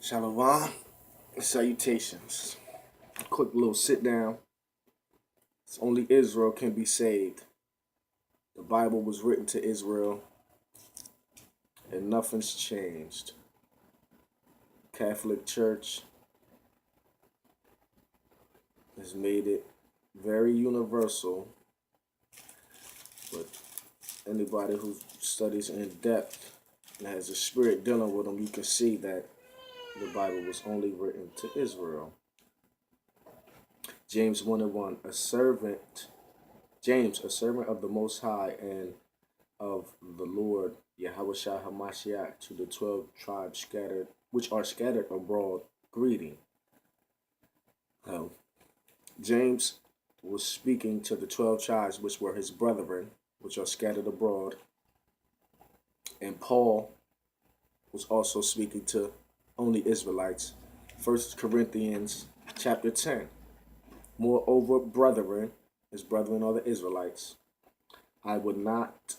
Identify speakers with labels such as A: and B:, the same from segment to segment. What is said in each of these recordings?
A: Shalom, salutations. Quick little sit down. It's only Israel can be saved. The Bible was written to Israel, and nothing's changed. Catholic Church has made it very universal, but anybody who studies in depth and has the Spirit dealing with them, you can see that the Bible was only written to Israel. James 1:1, James, a servant of the Most High and of the Lord Yahushua Hamashiach, to the 12 tribes which are scattered abroad, greeting. James was speaking to the 12 tribes which were his brethren, which are scattered abroad. And Paul was also speaking to only Israelites. 1 Corinthians chapter 10. Moreover, brethren, his brethren are the Israelites, I would not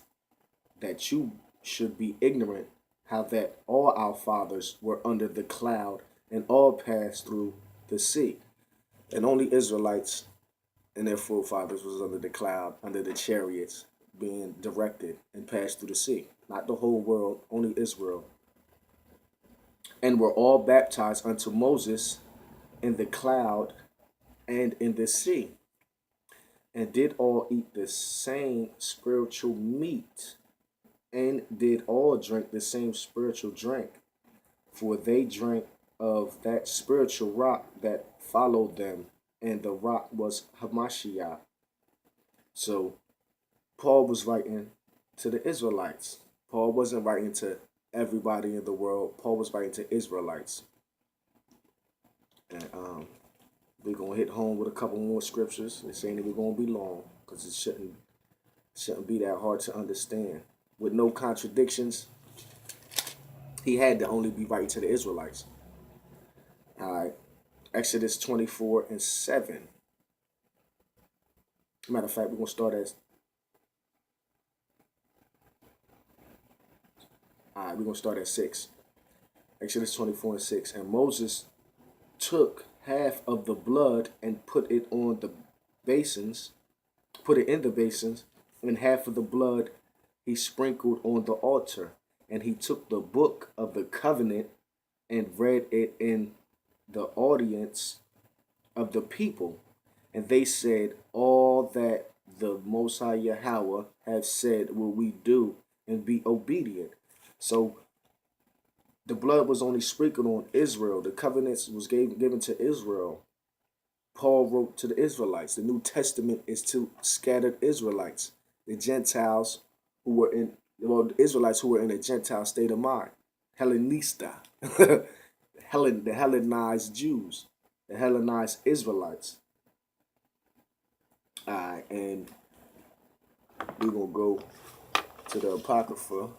A: that you should be ignorant how that all our fathers were under the cloud and all passed through the sea. And only Israelites and their forefathers was under the cloud, under the chariots, being directed and passed through the sea. Not the whole world, only Israel. And were all baptized unto Moses in the cloud and in the sea, and did all eat the same spiritual meat, and did all drink the same spiritual drink, for they drank of that spiritual rock that followed them, and the rock was Hamashiach. So Paul was writing to the Israelites. Paul wasn't writing to everybody in the world. Paul was writing to Israelites. And we're going to hit home with a couple more scriptures. It's saying that we're going to be long because it shouldn't be that hard to understand. With no contradictions, he had to only be writing to the Israelites. All right. Exodus 24:7. Matter of fact, we're going to start at... All right, we're going to start at 6. Exodus 24:6. And Moses took half of the blood and put it in the basins, and half of the blood he sprinkled on the altar. And he took the book of the covenant and read it in the audience of the people. And they said, all that the Most High Yahweh have said will we do, and be obedient. So the blood was only sprinkled on Israel. The covenants was given to Israel. Paul wrote to the Israelites. The New Testament is to scattered Israelites, the Gentiles who were in, the Israelites who were in a Gentile state of mind, Hellenista, the Hellenized Jews, the Hellenized Israelites. All right, and we're gonna go to the Apocrypha.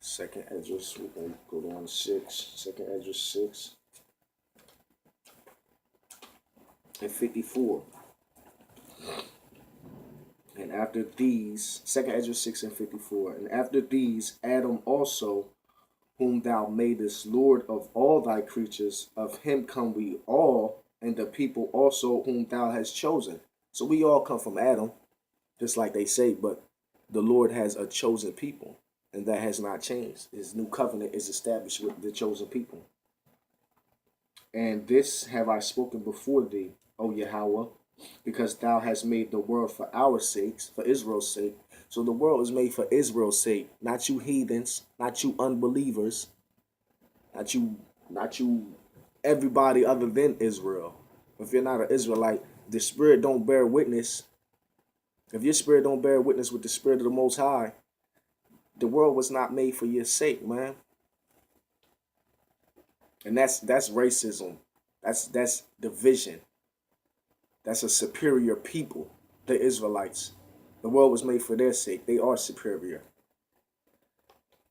A: Second Esdras, we're going to go down to 6. Second Esdras 6 and 54. And after these, Second Esdras 6 and 54. And after these, Adam also, whom thou madest Lord of all thy creatures, of him come we all, and the people also whom thou hast chosen. So we all come from Adam, just like they say, but the Lord has a chosen people. And that has not changed. His new covenant is established with the chosen people. And this have I spoken before thee, O Yahweh, because thou hast made the world for our sakes, for Israel's sake. So the world is made for Israel's sake, not you heathens, not you unbelievers, not you everybody other than Israel. If you're not an Israelite, the Spirit don't bear witness. If your spirit don't bear witness with the Spirit of the Most High, the world was not made for your sake, man. And that's racism. That's division. That's a superior people, the Israelites. The world was made for their sake. They are superior.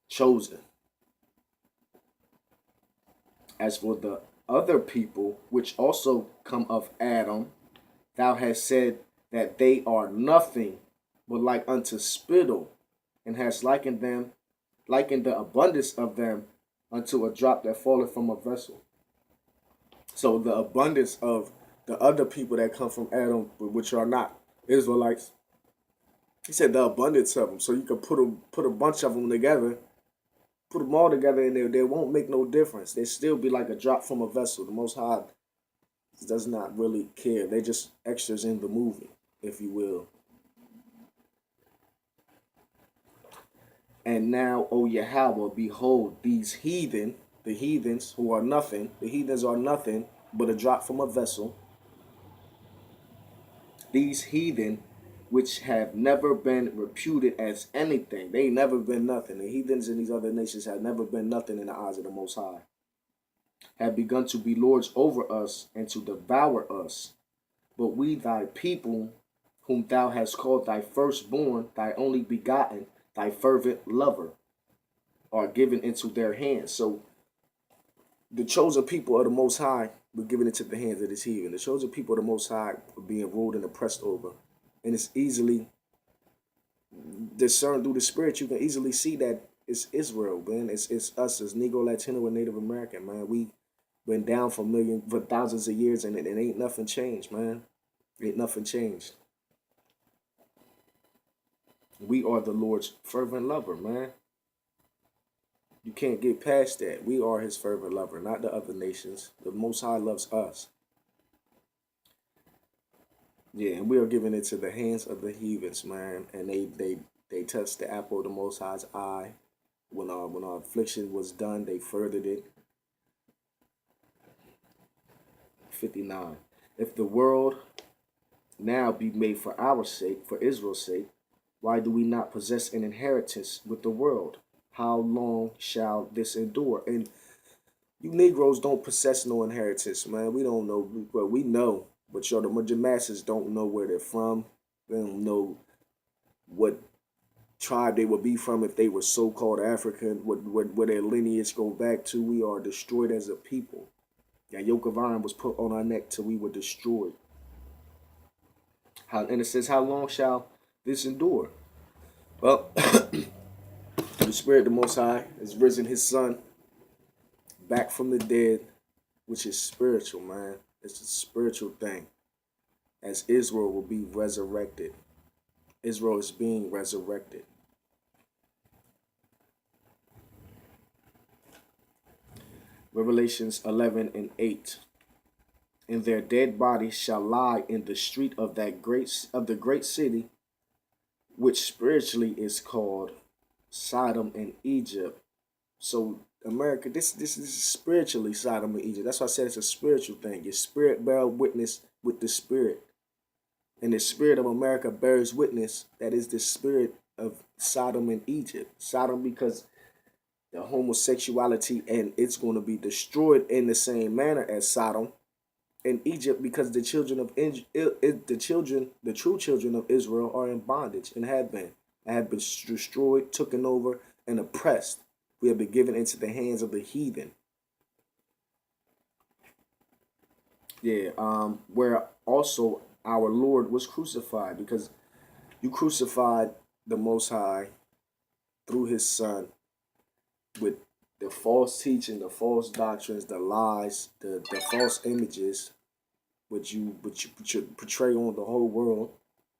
A: Chosen. As for the other people, which also come of Adam, thou hast said that they are nothing but like unto spittle, and has likened the abundance of them unto a drop that falleth from a vessel. So the abundance of the other people that come from Adam, which are not Israelites, he said the abundance of them. So you can put a bunch of them together, put them all together, and they won't make no difference. They still be like a drop from a vessel. The Most High does not really care. They're just extras in the movie, if you will. And now, O Yahweh, behold, these heathen, the heathens who are nothing, the heathens are nothing but a drop from a vessel. These heathen, which have never been reputed as anything, they ain't never been nothing. The heathens in these other nations have never been nothing in the eyes of the Most High, have begun to be lords over us and to devour us. But we, thy people, whom thou hast called thy firstborn, thy only begotten, thy fervent lover, are given into their hands. So the chosen people of the Most High were given into the hands of this heathen. The chosen people of the Most High were being ruled and oppressed over. And it's easily discerned through the Spirit. You can easily see that it's Israel, man. It's us as Negro, Latino, and Native American, man. We been down for thousands of years, and it ain't nothing changed, man. Ain't nothing changed. We are the Lord's fervent lover, man. You can't get past that. We are his fervent lover, not the other nations. The Most High loves us. Yeah, and we are given into the hands of the heathens, man. And they touched the apple of the Most High's eye. When our affliction was done, they furthered it. 59. If the world now be made for our sake, for Israel's sake, why do we not possess an inheritance with the world? How long shall this endure? And you Negroes don't possess no inheritance, man. We don't know. Well, we know, but the masses don't know where they're from. They don't know what tribe they would be from if they were so-called African, where their lineage go back to. We are destroyed as a people. That yoke of iron was put on our neck till we were destroyed. And it says, how long shall this endure? Well, the Spirit of the Most High has risen his Son back from the dead, which is spiritual, man. It's a spiritual thing. As Israel will be resurrected. Israel is being resurrected. Revelations 11:8. And their dead bodies shall lie in the street of the great city, which spiritually is called Sodom and Egypt. So America, this is spiritually Sodom and Egypt. That's why I said it's a spiritual thing. Your spirit bear witness with the spirit. And the spirit of America bears witness. That is the spirit of Sodom and Egypt. Sodom because the homosexuality, and it's going to be destroyed in the same manner as Sodom. And Egypt because the true children of Israel are in bondage and have been destroyed, taken over, and oppressed. We have been given into the hands of the heathen. Yeah, where also our Lord was crucified, because you crucified the Most High through his Son with the false teaching, the false doctrines, the lies, the false images, which you portray on the whole world.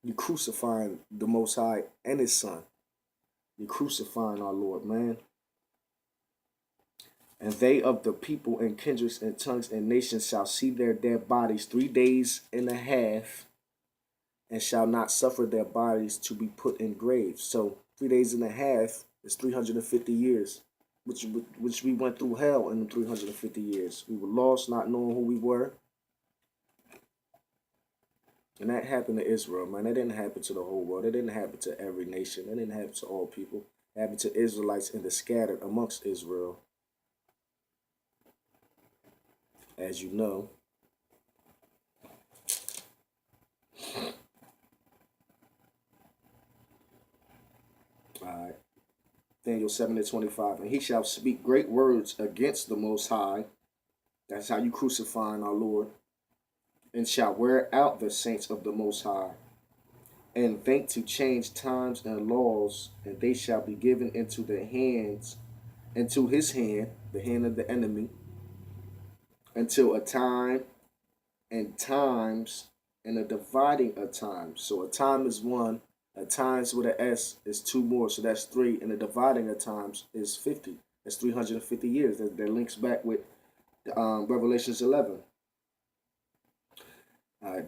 A: You crucifying the Most High and his Son. You crucifying our Lord, man. And they of the people and kindreds and tongues and nations shall see their dead bodies 3 days and a half, and shall not suffer their bodies to be put in graves. So 3 days and a half is 350 years, which we went through hell in the 350 years. We were lost, not knowing who we were. And that happened to Israel, man. That didn't happen to the whole world. It didn't happen to every nation. It didn't happen to all people. It happened to Israelites and the scattered amongst Israel. As you know. Alright. Daniel 7:25. And he shall speak great words against the Most High. That's how you crucifying our Lord. And shall wear out the saints of the Most High. And think to change times and laws. And they shall be given into the hands into his hand, the hand of the enemy, until a time and times and a dividing of times. So a time is one, a times with an S is two more, so that's three, and a dividing of times is 50. That's 350 years. That links back with Revelations 11.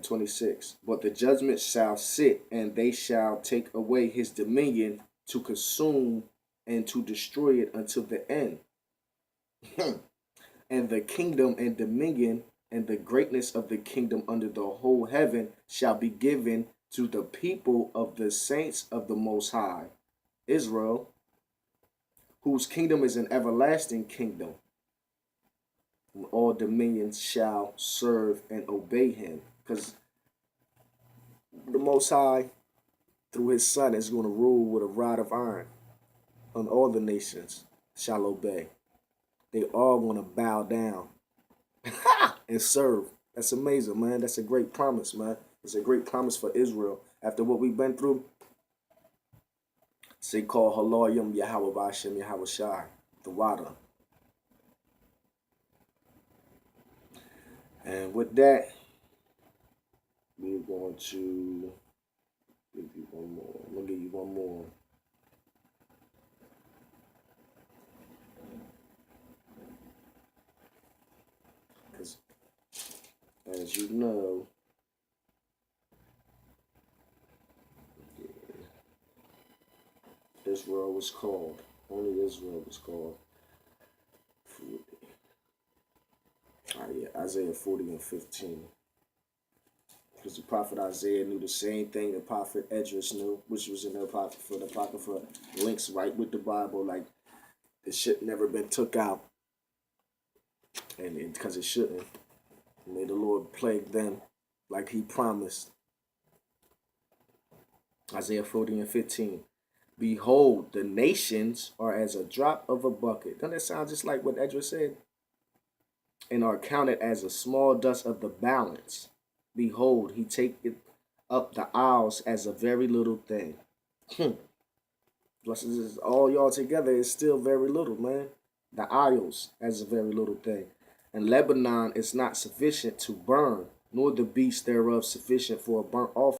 A: 26. But the judgment shall sit, and they shall take away his dominion to consume and to destroy it until the end. And the kingdom and dominion and the greatness of the kingdom under the whole heaven shall be given to the people of the saints of the Most High, Israel, whose kingdom is an everlasting kingdom. All dominions shall serve and obey him. Because the Most High, through his Son, is going to rule with a rod of iron, and all the nations shall obey. They all going to bow down and serve. That's amazing, man. That's a great promise, man. It's a great promise for Israel. After what we've been through, say call Haloyim Yahweh Bashem Yahweh Shai, the water. And with that, we're going to give you one more. I'm going to give you one more. Because, as you know, Israel was called. Only Israel was called. Isaiah 40 and 15. Because the prophet Isaiah knew the same thing the prophet Esdras knew, which was in the Apocrypha links right with the Bible, like it should never been took out. And because it shouldn't. May the Lord plague them like he promised. Isaiah 40 and 15. Behold, the nations are as a drop of a bucket. Doesn't that sound just like what Esdras said? And are counted as a small dust of the balance. Behold, he taketh up the isles as a very little thing. Plus, all y'all together is still very little, man. The isles as a very little thing. And Lebanon is not sufficient to burn, nor the beast thereof sufficient for a burnt offering.